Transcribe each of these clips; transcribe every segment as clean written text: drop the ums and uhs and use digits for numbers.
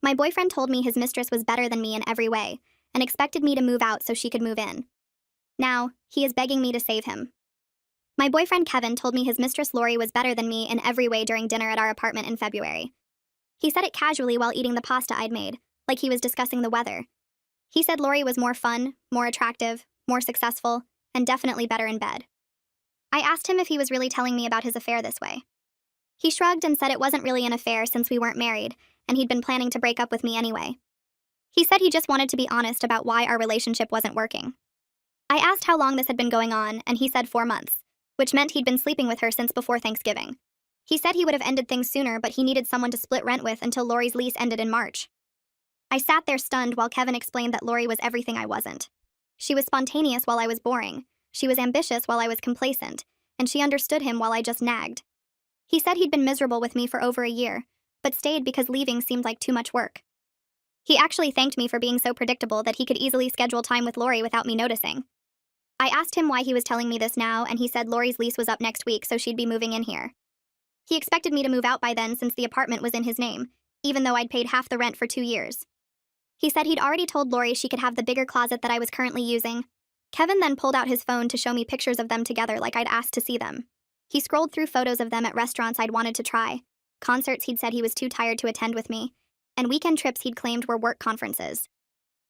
My boyfriend told me his mistress was better than me in every way and expected me to move out so she could move in. Now, he is begging me to save him. My boyfriend Kevin told me his mistress Lori was better than me in every way during dinner at our apartment in February. He said it casually while eating the pasta I'd made, like he was discussing the weather. He said Lori was more fun, more attractive, more successful, and definitely better in bed. I asked him if he was really telling me about his affair this way. He shrugged and said it wasn't really an affair since we weren't married, and he'd been planning to break up with me anyway. He said he just wanted to be honest about why our relationship wasn't working. I asked how long this had been going on, and he said 4 months, which meant he'd been sleeping with her since before Thanksgiving. He said he would have ended things sooner, but he needed someone to split rent with until Lori's lease ended in March. I sat there stunned while Kevin explained that Lori was everything I wasn't. She was spontaneous while I was boring, she was ambitious while I was complacent, and she understood him while I just nagged. He said he'd been miserable with me for over a year, but stayed because leaving seemed like too much work. He actually thanked me for being so predictable that he could easily schedule time with Lori without me noticing. I asked him why he was telling me this now, and he said Lori's lease was up next week, so she'd be moving in here. He expected me to move out by then since the apartment was in his name, even though I'd paid half the rent for 2 years. He said he'd already told Lori she could have the bigger closet that I was currently using. Kevin then pulled out his phone to show me pictures of them together like I'd asked to see them. He scrolled through photos of them at restaurants I'd wanted to try, concerts he'd said he was too tired to attend with me, and weekend trips he'd claimed were work conferences.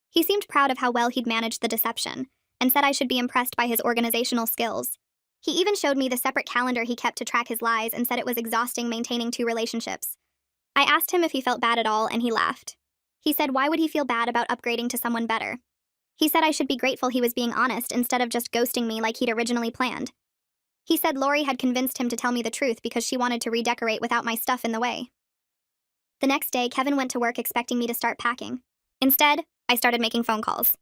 He seemed proud of how well he'd managed the deception, and said I should be impressed by his organizational skills. He even showed me the separate calendar he kept to track his lies and said it was exhausting maintaining 2 relationships. I asked him if he felt bad at all, and he laughed. He said why would he feel bad about upgrading to someone better? He said I should be grateful he was being honest instead of just ghosting me like he'd originally planned. He said Lori had convinced him to tell me the truth because she wanted to redecorate without my stuff in the way. The next day, Kevin went to work expecting me to start packing. Instead, I started making phone calls.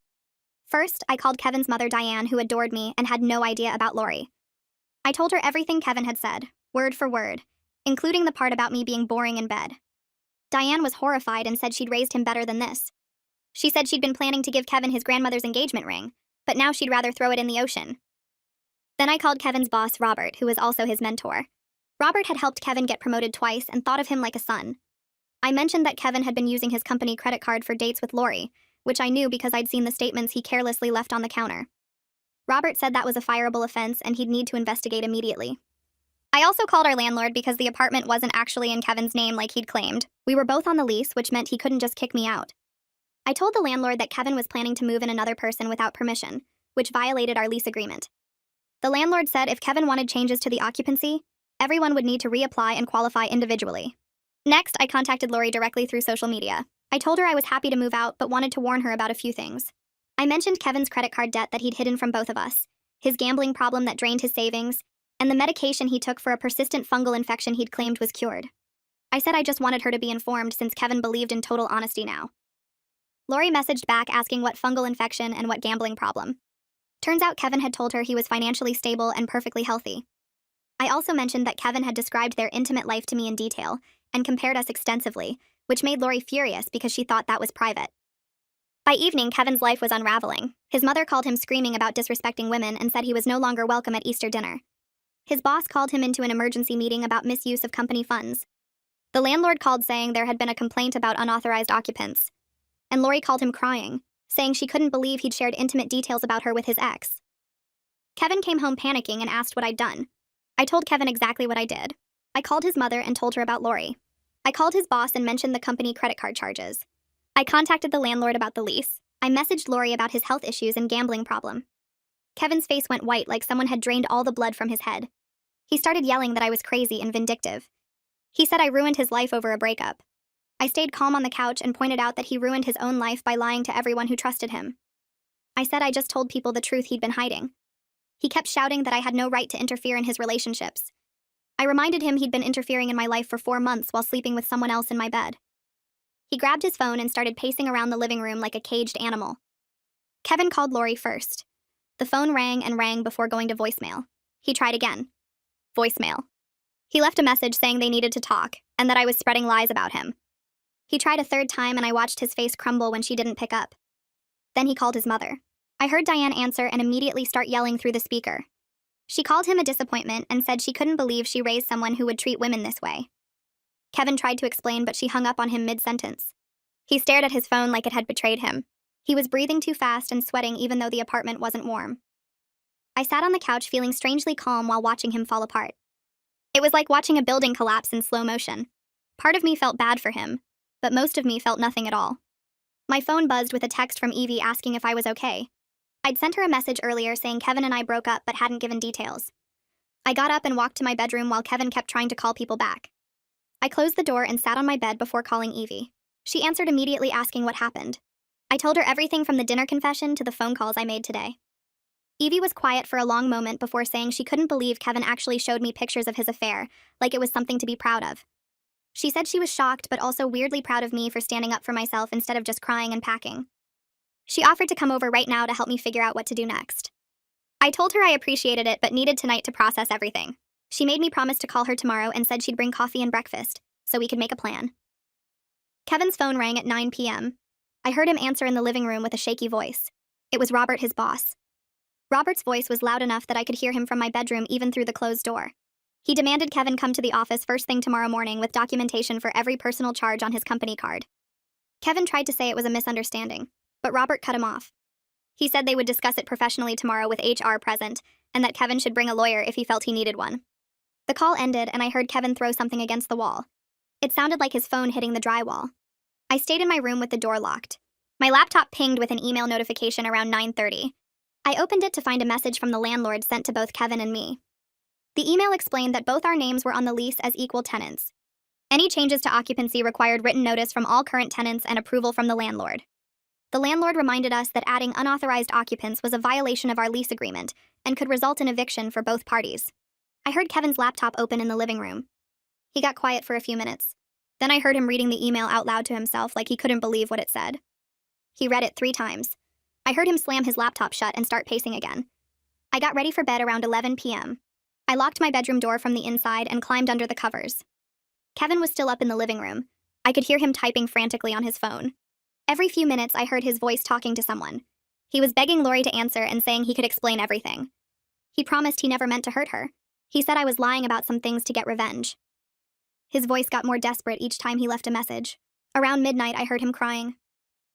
First, I called Kevin's mother, Diane, who adored me and had no idea about Lori. I told her everything Kevin had said, word for word, including the part about me being boring in bed. Diane was horrified and said she'd raised him better than this. She said she'd been planning to give Kevin his grandmother's engagement ring, but now she'd rather throw it in the ocean. Then I called Kevin's boss, Robert, who was also his mentor. Robert had helped Kevin get promoted twice and thought of him like a son. I mentioned that Kevin had been using his company credit card for dates with Lori, which I knew because I'd seen the statements he carelessly left on the counter. Robert said that was a fireable offense and he'd need to investigate immediately. I also called our landlord because the apartment wasn't actually in Kevin's name like he'd claimed. We were both on the lease, which meant he couldn't just kick me out. I told the landlord that Kevin was planning to move in another person without permission, which violated our lease agreement. The landlord said if Kevin wanted changes to the occupancy, everyone would need to reapply and qualify individually. Next, I contacted Lori directly through social media. I told her I was happy to move out, but wanted to warn her about a few things. I mentioned Kevin's credit card debt that he'd hidden from both of us, his gambling problem that drained his savings, and the medication he took for a persistent fungal infection he'd claimed was cured. I said I just wanted her to be informed since Kevin believed in total honesty now. Lori messaged back asking what fungal infection and what gambling problem. Turns out Kevin had told her he was financially stable and perfectly healthy. I also mentioned that Kevin had described their intimate life to me in detail and compared us extensively, which made Lori furious because she thought that was private. By evening, Kevin's life was unraveling. His mother called him screaming about disrespecting women and said he was no longer welcome at Easter dinner. His boss called him into an emergency meeting about misuse of company funds. The landlord called saying there had been a complaint about unauthorized occupants. And Lori called him crying, saying she couldn't believe he'd shared intimate details about her with his ex. Kevin came home panicking and asked what I'd done. I told Kevin exactly what I did. I called his mother and told her about Lori. I called his boss and mentioned the company credit card charges. I contacted the landlord about the lease. I messaged Lori about his health issues and gambling problem. Kevin's face went white like someone had drained all the blood from his head. He started yelling that I was crazy and vindictive. He said I ruined his life over a breakup. I stayed calm on the couch and pointed out that he ruined his own life by lying to everyone who trusted him. I said I just told people the truth he'd been hiding. He kept shouting that I had no right to interfere in his relationships. I reminded him he'd been interfering in my life for 4 months while sleeping with someone else in my bed. He grabbed his phone and started pacing around the living room like a caged animal. Kevin called Lori first. The phone rang and rang before going to voicemail. He tried again. Voicemail. He left a message saying they needed to talk, and that I was spreading lies about him. He tried a 3rd time and I watched his face crumble when she didn't pick up. Then he called his mother. I heard Diane answer and immediately start yelling through the speaker. She called him a disappointment and said she couldn't believe she raised someone who would treat women this way. Kevin tried to explain, but she hung up on him mid-sentence. He stared at his phone like it had betrayed him. He was breathing too fast and sweating even though the apartment wasn't warm. I sat on the couch feeling strangely calm while watching him fall apart. It was like watching a building collapse in slow motion. Part of me felt bad for him, but most of me felt nothing at all. My phone buzzed with a text from Evie asking if I was okay. I'd sent her a message earlier saying Kevin and I broke up but hadn't given details. I got up and walked to my bedroom while Kevin kept trying to call people back. I closed the door and sat on my bed before calling Evie. She answered immediately asking what happened. I told her everything from the dinner confession to the phone calls I made today. Evie was quiet for a long moment before saying she couldn't believe Kevin actually showed me pictures of his affair, like it was something to be proud of. She said she was shocked but also weirdly proud of me for standing up for myself instead of just crying and packing. She offered to come over right now to help me figure out what to do next. I told her I appreciated it but needed tonight to process everything. She made me promise to call her tomorrow and said she'd bring coffee and breakfast, so we could make a plan. Kevin's phone rang at 9 p.m. I heard him answer in the living room with a shaky voice. It was Robert, his boss. Robert's voice was loud enough that I could hear him from my bedroom even through the closed door. He demanded Kevin come to the office first thing tomorrow morning with documentation for every personal charge on his company card. Kevin tried to say it was a misunderstanding, but Robert cut him off. He said they would discuss it professionally tomorrow with HR present, and that Kevin should bring a lawyer if he felt he needed one. The call ended and I heard Kevin throw something against the wall. It sounded like his phone hitting the drywall. I stayed in my room with the door locked. My laptop pinged with an email notification around 9:30. I opened it to find a message from the landlord sent to both Kevin and me. The email explained that both our names were on the lease as equal tenants. Any changes to occupancy required written notice from all current tenants and approval from the landlord. The landlord reminded us that adding unauthorized occupants was a violation of our lease agreement and could result in eviction for both parties. I heard Kevin's laptop open in the living room. He got quiet for a few minutes. Then I heard him reading the email out loud to himself like he couldn't believe what it said. He read it 3 times. I heard him slam his laptop shut and start pacing again. I got ready for bed around 11 p.m. I locked my bedroom door from the inside and climbed under the covers. Kevin was still up in the living room. I could hear him typing frantically on his phone. Every few minutes, I heard his voice talking to someone. He was begging Lori to answer and saying he could explain everything. He promised he never meant to hurt her. He said I was lying about some things to get revenge. His voice got more desperate each time he left a message. Around midnight, I heard him crying.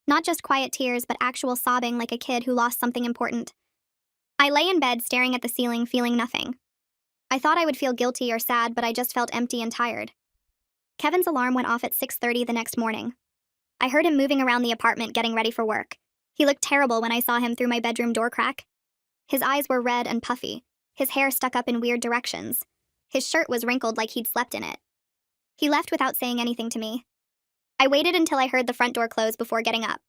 Not just quiet tears, but actual sobbing like a kid who lost something important. I lay in bed staring at the ceiling, feeling nothing. I thought I would feel guilty or sad, but I just felt empty and tired. Kevin's alarm went off at 6:30 the next morning. I heard him moving around the apartment getting ready for work. He looked terrible when I saw him through my bedroom door crack. His eyes were red and puffy. His hair stuck up in weird directions. His shirt was wrinkled like he'd slept in it. He left without saying anything to me. I waited until I heard the front door close before getting up.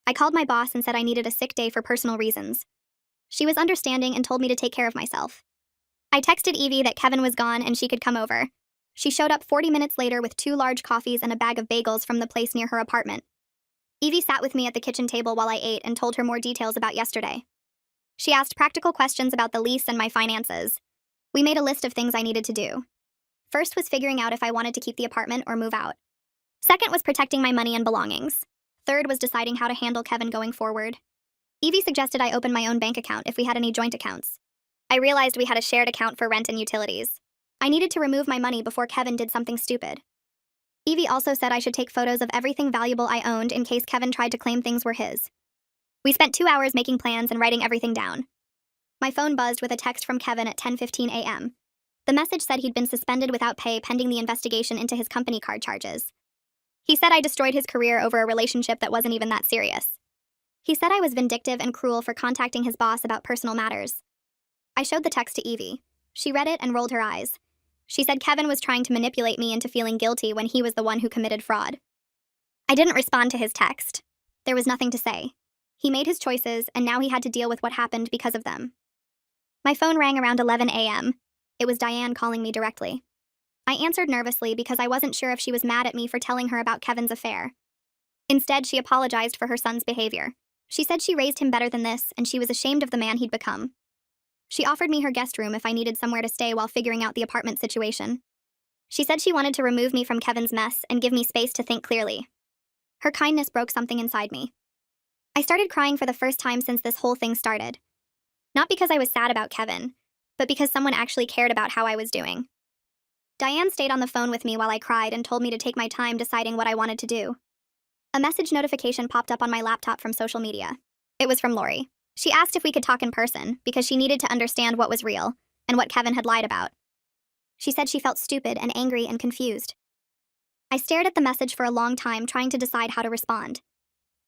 I called my boss and said I needed a sick day for personal reasons. She was understanding and told me to take care of myself. I texted Evie that Kevin was gone and she could come over. She showed up 40 minutes later with 2 large coffees and a bag of bagels from the place near her apartment. Evie sat with me at the kitchen table while I ate and told her more details about yesterday. She asked practical questions about the lease and my finances. We made a list of things I needed to do. First was figuring out if I wanted to keep the apartment or move out. Second was protecting my money and belongings. Third was deciding how to handle Kevin going forward. Evie suggested I open my own bank account if we had any joint accounts. I realized we had a shared account for rent and utilities. I needed to remove my money before Kevin did something stupid. Evie also said I should take photos of everything valuable I owned in case Kevin tried to claim things were his. We spent 2 hours making plans and writing everything down. My phone buzzed with a text from Kevin at 10:15 a.m. The message said he'd been suspended without pay pending the investigation into his company card charges. He said I destroyed his career over a relationship that wasn't even that serious. He said I was vindictive and cruel for contacting his boss about personal matters. I showed the text to Evie. She read it and rolled her eyes. She said Kevin was trying to manipulate me into feeling guilty when he was the one who committed fraud. I didn't respond to his text. There was nothing to say. He made his choices, and now he had to deal with what happened because of them. My phone rang around 11 a.m. It was Diane calling me directly. I answered nervously because I wasn't sure if she was mad at me for telling her about Kevin's affair. Instead, she apologized for her son's behavior. She said she raised him better than this, and she was ashamed of the man he'd become. She offered me her guest room if I needed somewhere to stay while figuring out the apartment situation. She said she wanted to remove me from Kevin's mess and give me space to think clearly. Her kindness broke something inside me. I started crying for the first time since this whole thing started. Not because I was sad about Kevin, but because someone actually cared about how I was doing. Diane stayed on the phone with me while I cried and told me to take my time deciding what I wanted to do. A message notification popped up on my laptop from social media. It was from Lori. She asked if we could talk in person because she needed to understand what was real and what Kevin had lied about. She said she felt stupid and angry and confused. I stared at the message for a long time, trying to decide how to respond.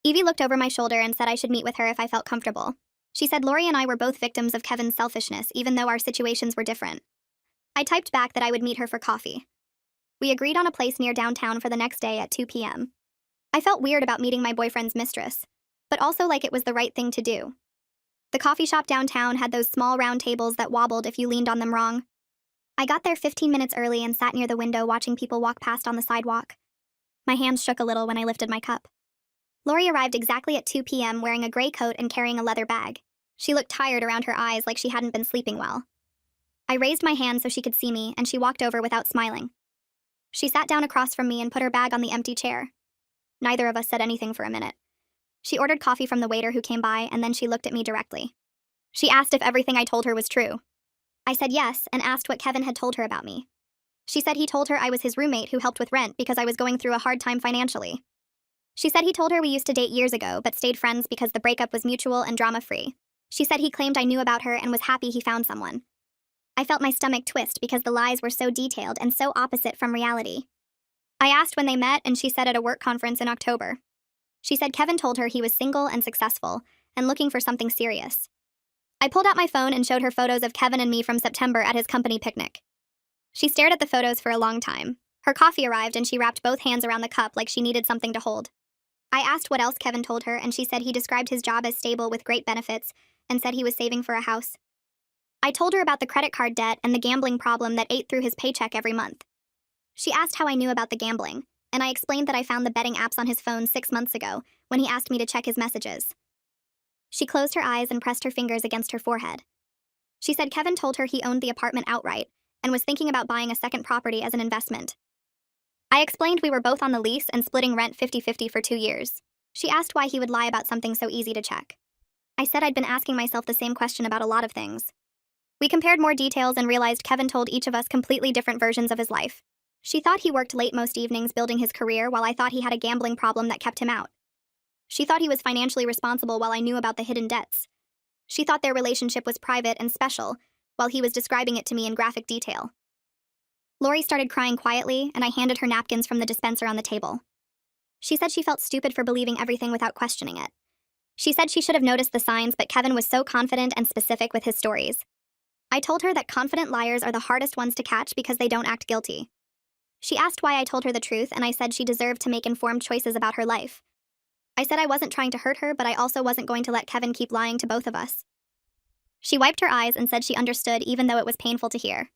Evie looked over my shoulder and said I should meet with her if I felt comfortable. She said Lori and I were both victims of Kevin's selfishness, even though our situations were different. I typed back that I would meet her for coffee. We agreed on a place near downtown for the next day at 2 p.m. I felt weird about meeting my boyfriend's mistress, but also like it was the right thing to do. The coffee shop downtown had those small round tables that wobbled if you leaned on them wrong. I got there 15 minutes early and sat near the window watching people walk past on the sidewalk. My hands shook a little when I lifted my cup. Lori arrived exactly at 2 p.m. wearing a gray coat and carrying a leather bag. She looked tired around her eyes, like she hadn't been sleeping well. I raised my hand so she could see me, and she walked over without smiling. She sat down across from me and put her bag on the empty chair. Neither of us said anything for a minute. She ordered coffee from the waiter who came by, and then she looked at me directly. She asked if everything I told her was true. I said yes, and asked what Kevin had told her about me. She said he told her I was his roommate who helped with rent because I was going through a hard time financially. She said he told her we used to date years ago, but stayed friends because the breakup was mutual and drama-free. She said he claimed I knew about her and was happy he found someone. I felt my stomach twist because the lies were so detailed and so opposite from reality. I asked when they met, and she said at a work conference in October. She said Kevin told her he was single and successful and looking for something serious. I pulled out my phone and showed her photos of Kevin and me from September at his company picnic. She stared at the photos for a long time. Her coffee arrived and she wrapped both hands around the cup like she needed something to hold. I asked what else Kevin told her, and she said he described his job as stable with great benefits and said he was saving for a house. I told her about the credit card debt and the gambling problem that ate through his paycheck every month. She asked how I knew about the gambling, and I explained that I found the betting apps on his phone 6 months ago when he asked me to check his messages. She closed her eyes and pressed her fingers against her forehead. She said Kevin told her he owned the apartment outright and was thinking about buying a second property as an investment. I explained we were both on the lease and splitting rent 50-50 for 2 years. She asked why he would lie about something so easy to check. I said I'd been asking myself the same question about a lot of things. We compared more details and realized Kevin told each of us completely different versions of his life. She thought he worked late most evenings building his career, while I thought he had a gambling problem that kept him out. She thought he was financially responsible, while I knew about the hidden debts. She thought their relationship was private and special, while he was describing it to me in graphic detail. Lori started crying quietly, and I handed her napkins from the dispenser on the table. She said she felt stupid for believing everything without questioning it. She said she should have noticed the signs, but Kevin was so confident and specific with his stories. I told her that confident liars are the hardest ones to catch because they don't act guilty. She asked why I told her the truth, and I said she deserved to make informed choices about her life. I said I wasn't trying to hurt her, but I also wasn't going to let Kevin keep lying to both of us. She wiped her eyes and said she understood, even though it was painful to hear.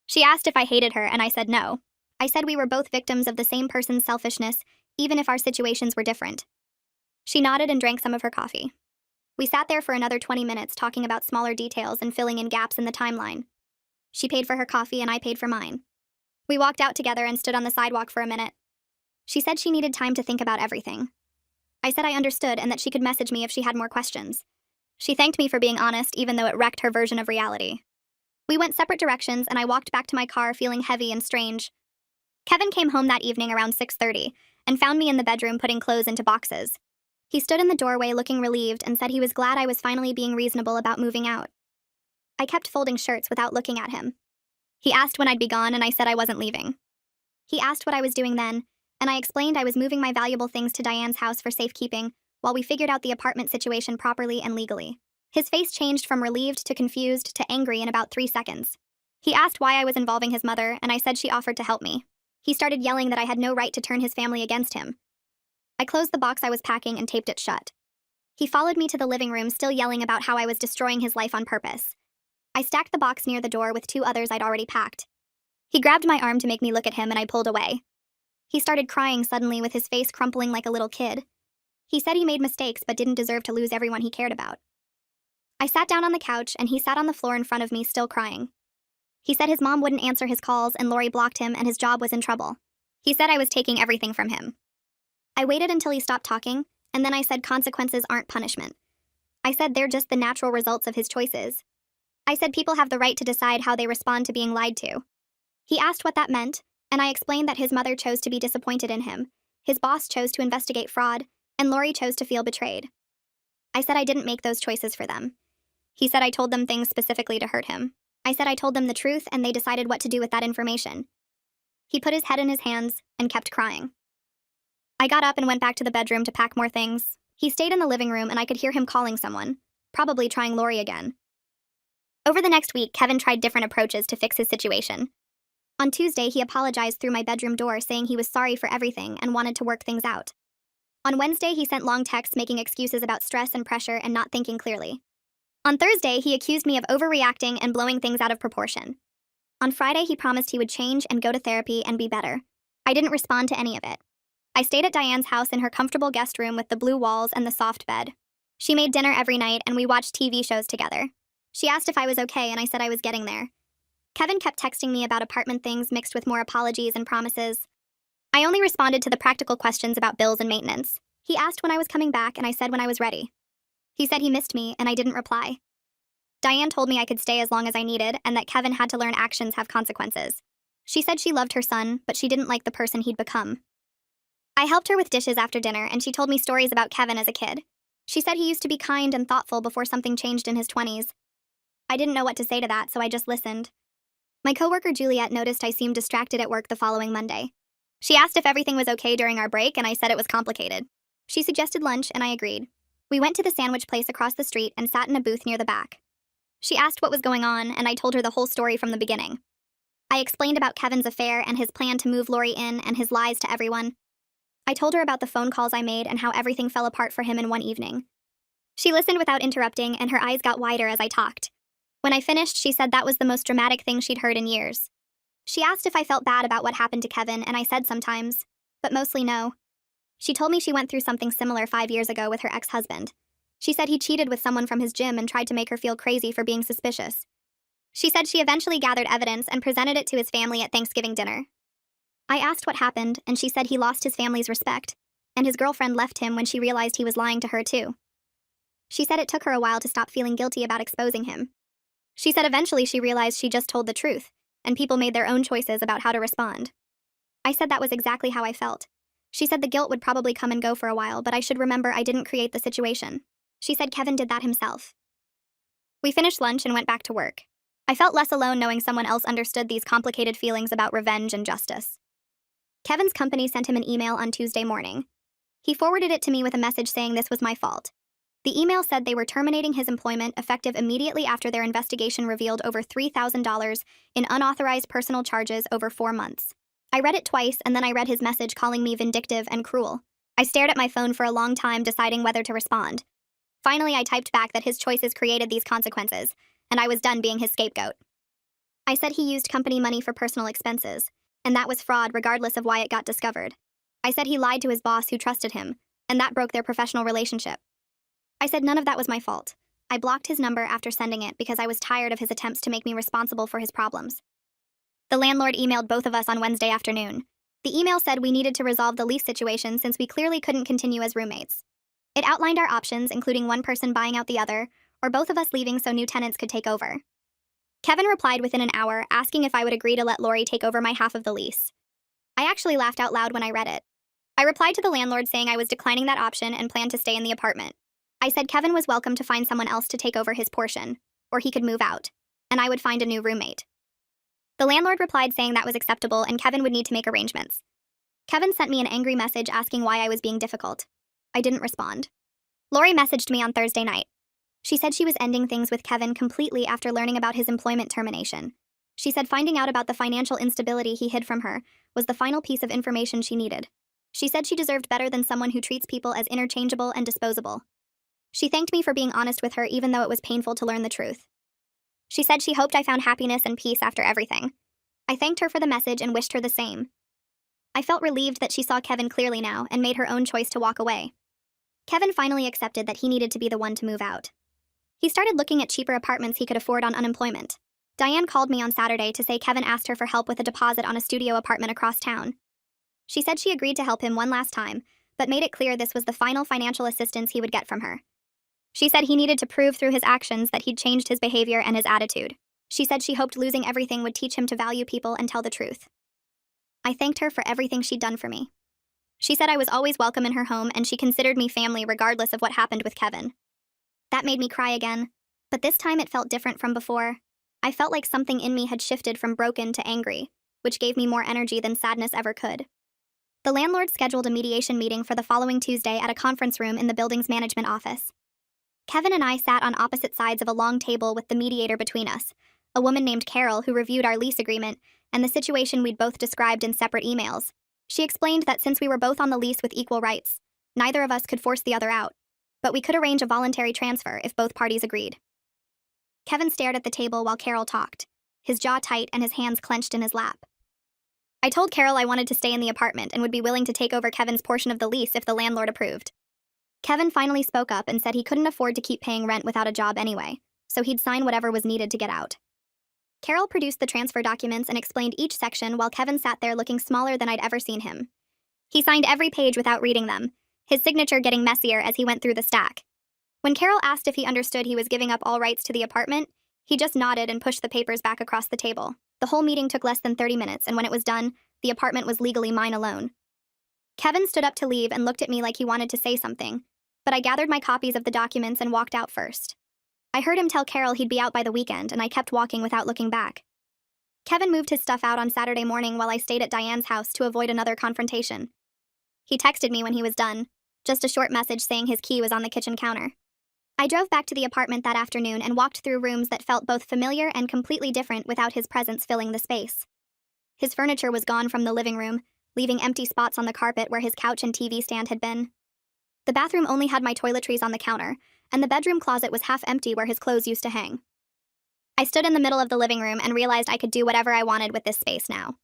She asked if I hated her, and I said no. I said we were both victims of the same person's selfishness, even if our situations were different. She nodded and drank some of her coffee. We sat there for another 20 minutes talking about smaller details and filling in gaps in the timeline. She paid for her coffee and I paid for mine. We walked out together and stood on the sidewalk for a minute. She said she needed time to think about everything. I said I understood and that she could message me if she had more questions. She thanked me for being honest, even though it wrecked her version of reality. We went separate directions, and I walked back to my car feeling heavy and strange. Kevin came home that evening around 6:30 and found me in the bedroom putting clothes into boxes. He stood in the doorway looking relieved and said he was glad I was finally being reasonable about moving out. I kept folding shirts without looking at him. He asked when I'd be gone, and I said I wasn't leaving. He asked what I was doing then, and I explained I was moving my valuable things to Diane's house for safekeeping while we figured out the apartment situation properly and legally. His face changed from relieved to confused to angry in about 3 seconds. He asked why I was involving his mother, and I said she offered to help me. He started yelling that I had no right to turn his family against him. I closed the box I was packing and taped it shut. He followed me to the living room, still yelling about how I was destroying his life on purpose. I stacked the box near the door with 2 others I'd already packed. He grabbed my arm to make me look at him, and I pulled away. He started crying suddenly, with his face crumpling like a little kid. He said he made mistakes but didn't deserve to lose everyone he cared about. I sat down on the couch, and he sat on the floor in front of me, still crying. He said his mom wouldn't answer his calls and Lori blocked him and his job was in trouble. He said I was taking everything from him. I waited until he stopped talking, and then I said consequences aren't punishment. I said they're just the natural results of his choices. I said people have the right to decide how they respond to being lied to. He asked what that meant, and I explained that his mother chose to be disappointed in him, His boss chose to investigate fraud, and Lori chose to feel betrayed. I said I didn't make those choices for them. He said I told them things specifically to hurt him. I said I told them the truth and they decided what to do with that information. He put his head in his hands and kept crying. I got up and went back to the bedroom to pack more things. He stayed in the living room and I could hear him calling someone, probably trying Lori again. Over the next week, Kevin tried different approaches to fix his situation. On Tuesday, he apologized through my bedroom door saying he was sorry for everything and wanted to work things out. On Wednesday, he sent long texts making excuses about stress and pressure and not thinking clearly. On Thursday, he accused me of overreacting and blowing things out of proportion. On Friday, he promised he would change and go to therapy and be better. I didn't respond to any of it. I stayed at Diane's house in her comfortable guest room with the blue walls and the soft bed. She made dinner every night and we watched TV shows together. She asked if I was okay and I said I was getting there. Kevin kept texting me about apartment things mixed with more apologies and promises. I only responded to the practical questions about bills and maintenance. He asked when I was coming back and I said when I was ready. He said he missed me and I didn't reply. Diane told me I could stay as long as I needed and that Kevin had to learn actions have consequences. She said she loved her son, but she didn't like the person he'd become. I helped her with dishes after dinner and she told me stories about Kevin as a kid. She said he used to be kind and thoughtful before something changed in his 20s. I didn't know what to say to that, so I just listened. My coworker Juliet noticed I seemed distracted at work the following Monday. She asked if everything was okay during our break and I said it was complicated. She suggested lunch and I agreed. We went to the sandwich place across the street and sat in a booth near the back. She asked what was going on and I told her the whole story from the beginning. I explained about Kevin's affair and his plan to move Lori in and his lies to everyone. I told her about the phone calls I made and how everything fell apart for him in one evening. She listened without interrupting and her eyes got wider as I talked. When I finished, she said that was the most dramatic thing she'd heard in years. She asked if I felt bad about what happened to Kevin and I said sometimes, but mostly no. She told me she went through something similar 5 years ago with her ex-husband. She said he cheated with someone from his gym and tried to make her feel crazy for being suspicious. She said she eventually gathered evidence and presented it to his family at Thanksgiving dinner. I asked what happened, and she said he lost his family's respect, and his girlfriend left him when she realized he was lying to her too. She said it took her a while to stop feeling guilty about exposing him. She said eventually she realized she just told the truth, and people made their own choices about how to respond. I said that was exactly how I felt. She said the guilt would probably come and go for a while, but I should remember I didn't create the situation. She said Kevin did that himself. We finished lunch and went back to work. I felt less alone knowing someone else understood these complicated feelings about revenge and justice. Kevin's company sent him an email on Tuesday morning. He forwarded it to me with a message saying this was my fault. The email said they were terminating his employment effective immediately after their investigation revealed over $3,000 in unauthorized personal charges over 4 months. I read it twice and then I read his message calling me vindictive and cruel. I stared at my phone for a long time deciding whether to respond. Finally, I typed back that his choices created these consequences, and I was done being his scapegoat. I said he used company money for personal expenses, and that was fraud regardless of why it got discovered. I said he lied to his boss who trusted him, and that broke their professional relationship. I said none of that was my fault. I blocked his number after sending it because I was tired of his attempts to make me responsible for his problems. The landlord emailed both of us on Wednesday afternoon. The email said we needed to resolve the lease situation since we clearly couldn't continue as roommates. It outlined our options, including one person buying out the other, or both of us leaving so new tenants could take over. Kevin replied within an hour, asking if I would agree to let Lori take over my half of the lease. I actually laughed out loud when I read it. I replied to the landlord saying I was declining that option and planned to stay in the apartment. I said Kevin was welcome to find someone else to take over his portion, or he could move out, and I would find a new roommate. The landlord replied saying that was acceptable and Kevin would need to make arrangements. Kevin sent me an angry message asking why I was being difficult. I didn't respond. Lori messaged me on Thursday night. She said she was ending things with Kevin completely after learning about his employment termination. She said finding out about the financial instability he hid from her was the final piece of information she needed. She said she deserved better than someone who treats people as interchangeable and disposable. She thanked me for being honest with her even though it was painful to learn the truth. She said she hoped I found happiness and peace after everything. I thanked her for the message and wished her the same. I felt relieved that she saw Kevin clearly now and made her own choice to walk away. Kevin finally accepted that he needed to be the one to move out. He started looking at cheaper apartments he could afford on unemployment. Diane called me on Saturday to say Kevin asked her for help with a deposit on a studio apartment across town. She said she agreed to help him one last time, but made it clear this was the final financial assistance he would get from her. She said he needed to prove through his actions that he'd changed his behavior and his attitude. She said she hoped losing everything would teach him to value people and tell the truth. I thanked her for everything she'd done for me. She said I was always welcome in her home and she considered me family regardless of what happened with Kevin. That made me cry again, but this time it felt different from before. I felt like something in me had shifted from broken to angry, which gave me more energy than sadness ever could. The landlord scheduled a mediation meeting for the following Tuesday at a conference room in the building's management office. Kevin and I sat on opposite sides of a long table with the mediator between us, a woman named Carol who reviewed our lease agreement and the situation we'd both described in separate emails. She explained that since we were both on the lease with equal rights, neither of us could force the other out, but we could arrange a voluntary transfer if both parties agreed. Kevin stared at the table while Carol talked, his jaw tight and his hands clenched in his lap. I told Carol I wanted to stay in the apartment and would be willing to take over Kevin's portion of the lease if the landlord approved. Kevin finally spoke up and said he couldn't afford to keep paying rent without a job anyway, so he'd sign whatever was needed to get out. Carol produced the transfer documents and explained each section while Kevin sat there looking smaller than I'd ever seen him. He signed every page without reading them, his signature getting messier as he went through the stack. When Carol asked if he understood he was giving up all rights to the apartment, he just nodded and pushed the papers back across the table. The whole meeting took less than 30 minutes, and when it was done, the apartment was legally mine alone. Kevin stood up to leave and looked at me like he wanted to say something, but I gathered my copies of the documents and walked out first. I heard him tell Carol he'd be out by the weekend, and I kept walking without looking back. Kevin moved his stuff out on Saturday morning while I stayed at Diane's house to avoid another confrontation. He texted me when he was done, just a short message saying his key was on the kitchen counter. I drove back to the apartment that afternoon and walked through rooms that felt both familiar and completely different without his presence filling the space. His furniture was gone from the living room, leaving empty spots on the carpet where his couch and TV stand had been. The bathroom only had my toiletries on the counter, and the bedroom closet was half empty where his clothes used to hang. I stood in the middle of the living room and realized I could do whatever I wanted with this space now.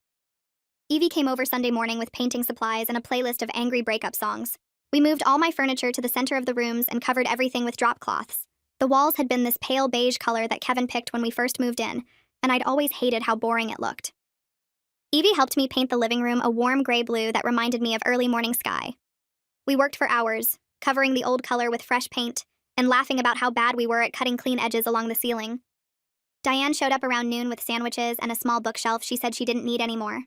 Evie came over Sunday morning with painting supplies and a playlist of angry breakup songs. We moved all my furniture to the center of the rooms and covered everything with drop cloths. The walls had been this pale beige color that Kevin picked when we first moved in, and I'd always hated how boring it looked. Evie helped me paint the living room a warm gray blue that reminded me of early morning sky. We worked for hours, covering the old color with fresh paint, and laughing about how bad we were at cutting clean edges along the ceiling. Diane showed up around noon with sandwiches and a small bookshelf she said she didn't need anymore.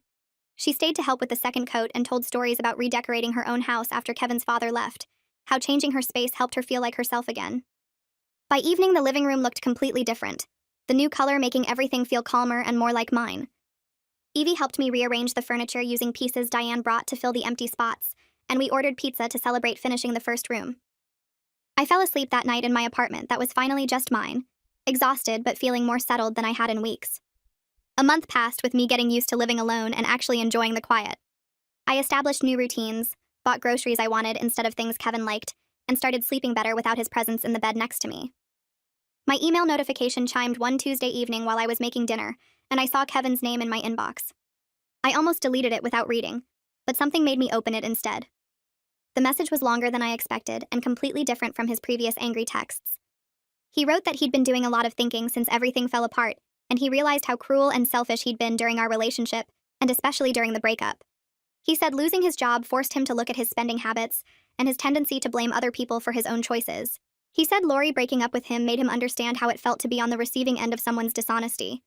She stayed to help with the second coat and told stories about redecorating her own house after Kevin's father left, how changing her space helped her feel like herself again. By evening, the living room looked completely different, the new color making everything feel calmer and more like mine. Evie helped me rearrange the furniture using pieces Diane brought to fill the empty spots, and we ordered pizza to celebrate finishing the first room. I fell asleep that night in my apartment that was finally just mine, exhausted but feeling more settled than I had in weeks. A month passed with me getting used to living alone and actually enjoying the quiet. I established new routines, bought groceries I wanted instead of things Kevin liked, and started sleeping better without his presence in the bed next to me. My email notification chimed one Tuesday evening while I was making dinner, and I saw Kevin's name in my inbox. I almost deleted it without reading, but something made me open it instead. The message was longer than I expected and completely different from his previous angry texts. He wrote that he'd been doing a lot of thinking since everything fell apart, and he realized how cruel and selfish he'd been during our relationship, and especially during the breakup. He said losing his job forced him to look at his spending habits and his tendency to blame other people for his own choices. He said Lori breaking up with him made him understand how it felt to be on the receiving end of someone's dishonesty.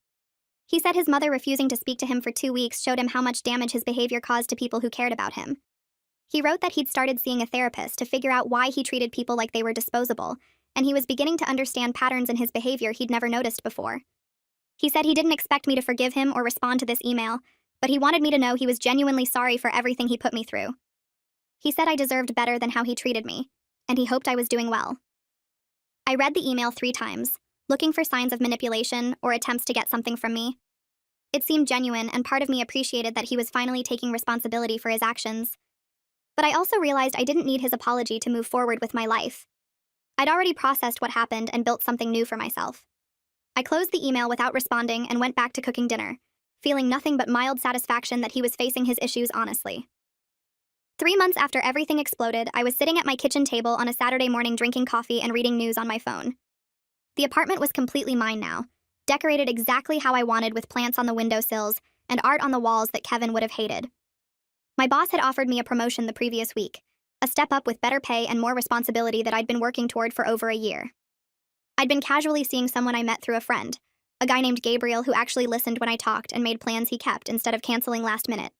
He said his mother refusing to speak to him for 2 weeks showed him how much damage his behavior caused to people who cared about him. He wrote that he'd started seeing a therapist to figure out why he treated people like they were disposable, and he was beginning to understand patterns in his behavior he'd never noticed before. He said he didn't expect me to forgive him or respond to this email, but he wanted me to know he was genuinely sorry for everything he put me through. He said I deserved better than how he treated me, and he hoped I was doing well. I read the email 3 times, looking for signs of manipulation or attempts to get something from me. It seemed genuine, and part of me appreciated that he was finally taking responsibility for his actions. But I also realized I didn't need his apology to move forward with my life. I'd already processed what happened and built something new for myself. I closed the email without responding and went back to cooking dinner, feeling nothing but mild satisfaction that he was facing his issues honestly. 3 months after everything exploded, I was sitting at my kitchen table on a Saturday morning drinking coffee and reading news on my phone. The apartment was completely mine now, decorated exactly how I wanted with plants on the windowsills and art on the walls that Kevin would have hated. My boss had offered me a promotion the previous week, a step up with better pay and more responsibility that I'd been working toward for over a year. I'd been casually seeing someone I met through a friend, a guy named Gabriel who actually listened when I talked and made plans he kept instead of canceling last minute.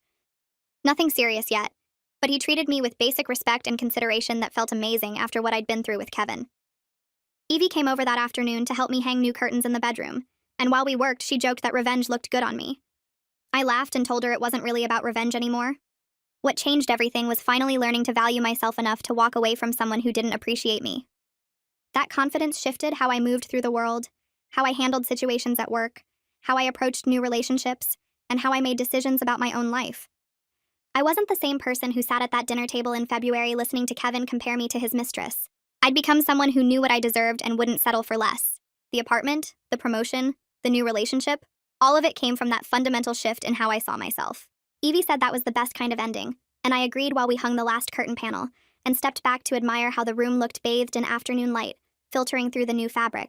Nothing serious yet, but he treated me with basic respect and consideration that felt amazing after what I'd been through with Kevin. Evie came over that afternoon to help me hang new curtains in the bedroom, and while we worked, she joked that revenge looked good on me. I laughed and told her it wasn't really about revenge anymore. What changed everything was finally learning to value myself enough to walk away from someone who didn't appreciate me. That confidence shifted how I moved through the world, how I handled situations at work, how I approached new relationships, and how I made decisions about my own life. I wasn't the same person who sat at that dinner table in February listening to Kevin compare me to his mistress. I'd become someone who knew what I deserved and wouldn't settle for less. The apartment, the promotion, the new relationship, all of it came from that fundamental shift in how I saw myself. Evie said that was the best kind of ending, and I agreed while we hung the last curtain panel and stepped back to admire how the room looked bathed in afternoon light, filtering through the new fabric.